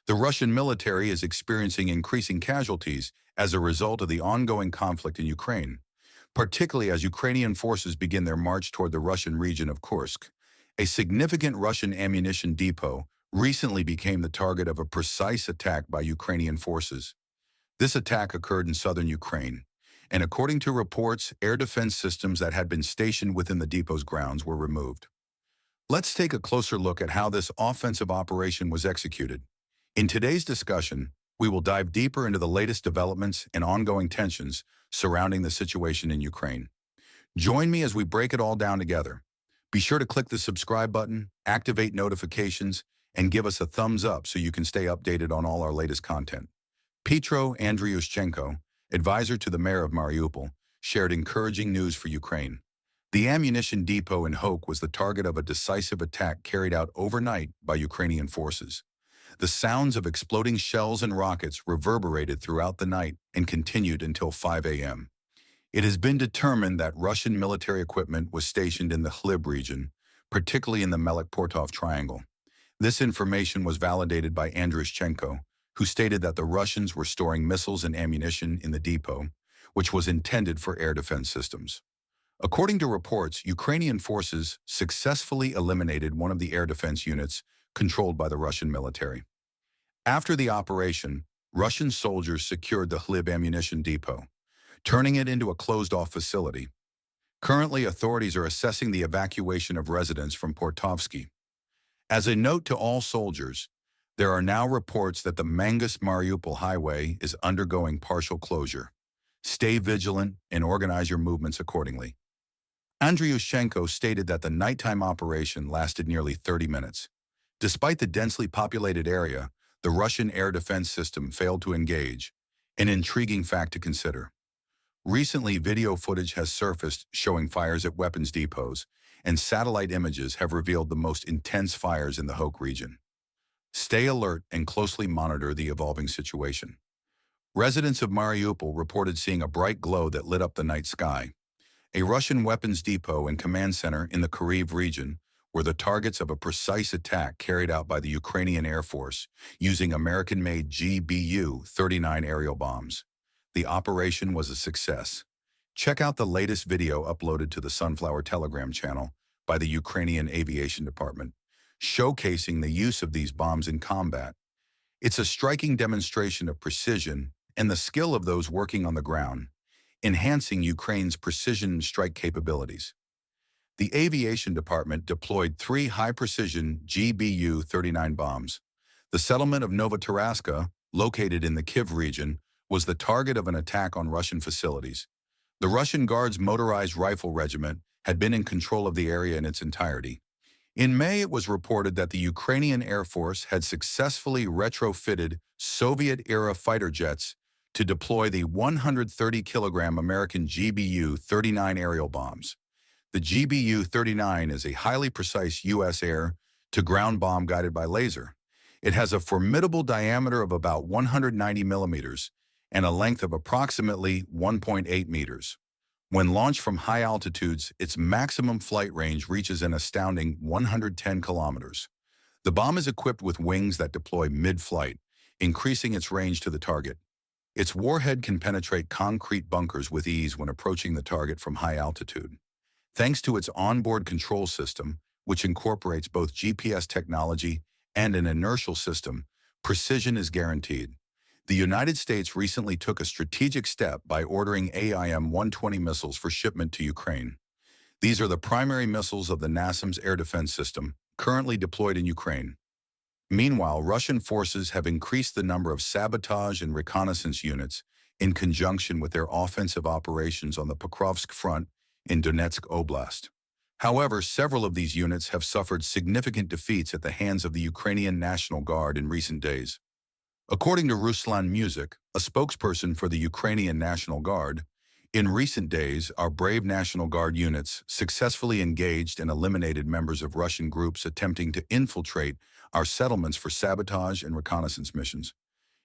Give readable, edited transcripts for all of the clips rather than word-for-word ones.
The Russian military is experiencing increasing casualties as a result of the ongoing conflict in Ukraine, particularly as Ukrainian forces begin their march toward the Russian region of Kursk. A significant Russian ammunition depot recently became the target of a precise attack by Ukrainian forces. This attack occurred in southern Ukraine, and according to reports, air defense systems that had been stationed within the depot's grounds were removed. Let's take a closer look at how this offensive operation was executed. In today's discussion, we will dive deeper into the latest developments and ongoing tensions surrounding the situation in Ukraine. Join me as we break it all down together. Be sure to click the subscribe button, activate notifications, and give us a thumbs up so you can stay updated on all our latest content. Petro Andriushchenko, advisor to the mayor of Mariupol, shared encouraging news for Ukraine. The ammunition depot in Hoke was the target of a decisive attack carried out overnight by Ukrainian forces. The sounds of exploding shells and rockets reverberated throughout the night and continued until 5 a.m. It has been determined that Russian military equipment was stationed in the Khlib region, particularly in the Melek-Portov Triangle. This information was validated by Andriushchenko, who stated that the Russians were storing missiles and ammunition in the depot, which was intended for air defense systems. According to reports, Ukrainian forces successfully eliminated one of the air defense units controlled by the Russian military. After the operation, Russian soldiers secured the Khlib ammunition depot, turning it into a closed-off facility. Currently, authorities are assessing the evacuation of residents from Portovsky. As a note to all soldiers, there are now reports that the Mangus-Mariupol highway is undergoing partial closure. Stay vigilant and organize your movements accordingly. Andriushchenko stated that the nighttime operation lasted nearly 30 minutes. Despite the densely populated area, the Russian air defense system failed to engage, an intriguing fact to consider. Recently, video footage has surfaced showing fires at weapons depots, and satellite images have revealed the most intense fires in the Hoke region. Stay alert and closely monitor the evolving situation. Residents of Mariupol reported seeing a bright glow that lit up the night sky. A Russian weapons depot and command center in the Kharkiv region were the targets of a precise attack carried out by the Ukrainian Air Force using American-made GBU-39 aerial bombs. The operation was a success. Check out the latest video uploaded to the Sunflower Telegram channel by the Ukrainian Aviation Department, showcasing the use of these bombs in combat. It's a striking demonstration of precision and the skill of those working on the ground, enhancing Ukraine's precision strike capabilities. The Aviation Department deployed 3 high-precision GBU-39 bombs. The settlement of Novotaraska, located in the Kyiv region, was the target of an attack on Russian facilities. The Russian Guards Motorized Rifle Regiment had been in control of the area in its entirety. In May, it was reported that the Ukrainian Air Force had successfully retrofitted Soviet-era fighter jets to deploy the 130-kilogram American GBU-39 aerial bombs. The GBU-39 is a highly precise U.S. air-to-ground bomb guided by laser. It has a formidable diameter of about 190 millimeters and a length of approximately 1.8 meters. When launched from high altitudes, its maximum flight range reaches an astounding 110 kilometers. The bomb is equipped with wings that deploy mid-flight, increasing its range to the target. Its warhead can penetrate concrete bunkers with ease when approaching the target from high altitude. Thanks to its onboard control system, which incorporates both GPS technology and an inertial system, precision is guaranteed. The United States recently took a strategic step by ordering AIM-120 missiles for shipment to Ukraine. These are the primary missiles of the NASAMS air defense system, currently deployed in Ukraine. Meanwhile, Russian forces have increased the number of sabotage and reconnaissance units in conjunction with their offensive operations on the Pokrovsk front in Donetsk Oblast. However, several of these units have suffered significant defeats at the hands of the Ukrainian National Guard in recent days. According to Ruslan Music, a spokesperson for the Ukrainian National Guard, in recent days, our brave National Guard units successfully engaged and eliminated members of Russian groups attempting to infiltrate our settlements for sabotage and reconnaissance missions.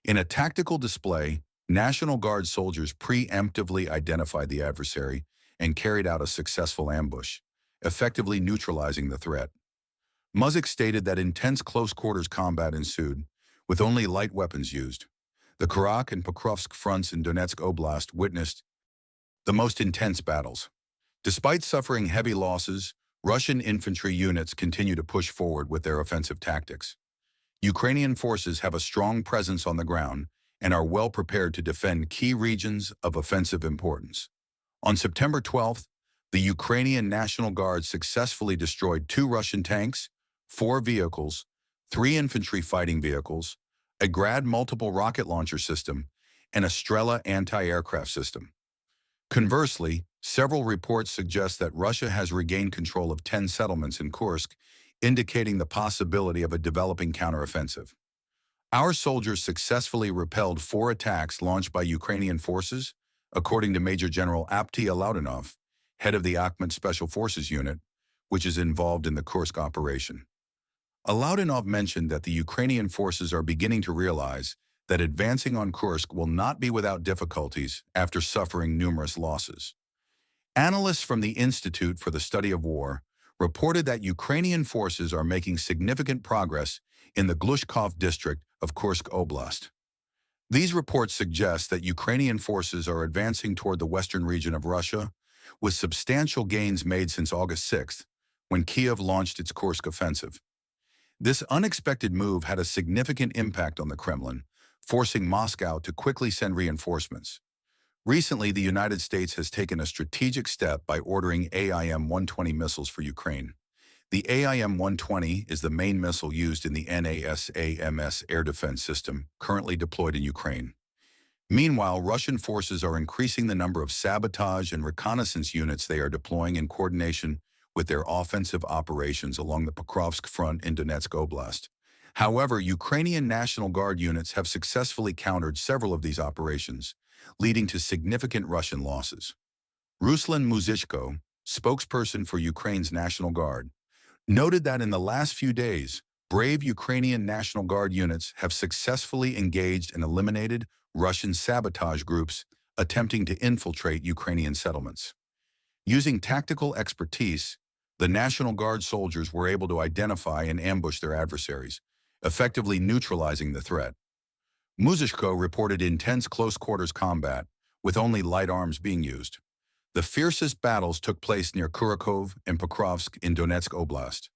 In a tactical display, National Guard soldiers preemptively identified the adversary and carried out a successful ambush, effectively neutralizing the threat. Muzik stated that intense close-quarters combat ensued, with only light weapons used. The Kurak and Pokrovsk fronts in Donetsk Oblast witnessed the most intense battles. Despite suffering heavy losses, Russian infantry units continue to push forward with their offensive tactics. Ukrainian forces have a strong presence on the ground and are well prepared to defend key regions of offensive importance. On September 12th, the Ukrainian National Guard successfully destroyed 2 Russian tanks, 4 vehicles, 3 infantry fighting vehicles, a Grad multiple rocket launcher system, and a Strela anti-aircraft system. Conversely, several reports suggest that Russia has regained control of 10 settlements in Kursk, indicating the possibility of a developing counteroffensive. Our soldiers successfully repelled 4 attacks launched by Ukrainian forces, according to Major General Apti Alaudanov, head of the Akhmat Special Forces Unit, which is involved in the Kursk operation. Alaudanov mentioned that the Ukrainian forces are beginning to realize that advancing on Kursk will not be without difficulties after suffering numerous losses. Analysts from the Institute for the Study of War reported that Ukrainian forces are making significant progress in the Glushkov district of Kursk Oblast. These reports suggest that Ukrainian forces are advancing toward the western region of Russia, with substantial gains made since August 6th, when Kiev launched its Kursk offensive. This unexpected move had a significant impact on the Kremlin, forcing Moscow to quickly send reinforcements. Recently, the United States has taken a strategic step by ordering AIM-120 missiles for Ukraine. The AIM-120 is the main missile used in the NASAMS air defense system currently deployed in Ukraine. Meanwhile, Russian forces are increasing the number of sabotage and reconnaissance units they are deploying in coordination with their offensive operations along the Pokrovsk front in Donetsk Oblast. However, Ukrainian National Guard units have successfully countered several of these operations, leading to significant Russian losses. Ruslan Muzishko, spokesperson for Ukraine's National Guard, noted that in the last few days, brave Ukrainian National Guard units have successfully engaged and eliminated Russian sabotage groups attempting to infiltrate Ukrainian settlements. Using tactical expertise, the National Guard soldiers were able to identify and ambush their adversaries, effectively neutralizing the threat. Muzishko reported intense close-quarters combat, with only light arms being used. The fiercest battles took place near Kurakov and Pokrovsk in Donetsk Oblast.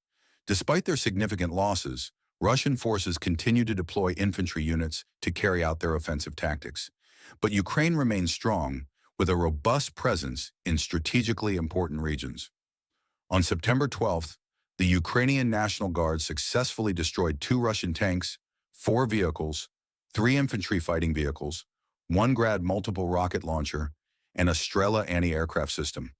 Despite their significant losses, Russian forces continue to deploy infantry units to carry out their offensive tactics. But Ukraine remains strong, with a robust presence in strategically important regions. On September 12th, the Ukrainian National Guard successfully destroyed 2 Russian tanks, 4 vehicles, 3 infantry fighting vehicles, 1 Grad multiple rocket launcher, and a Strela anti-aircraft system.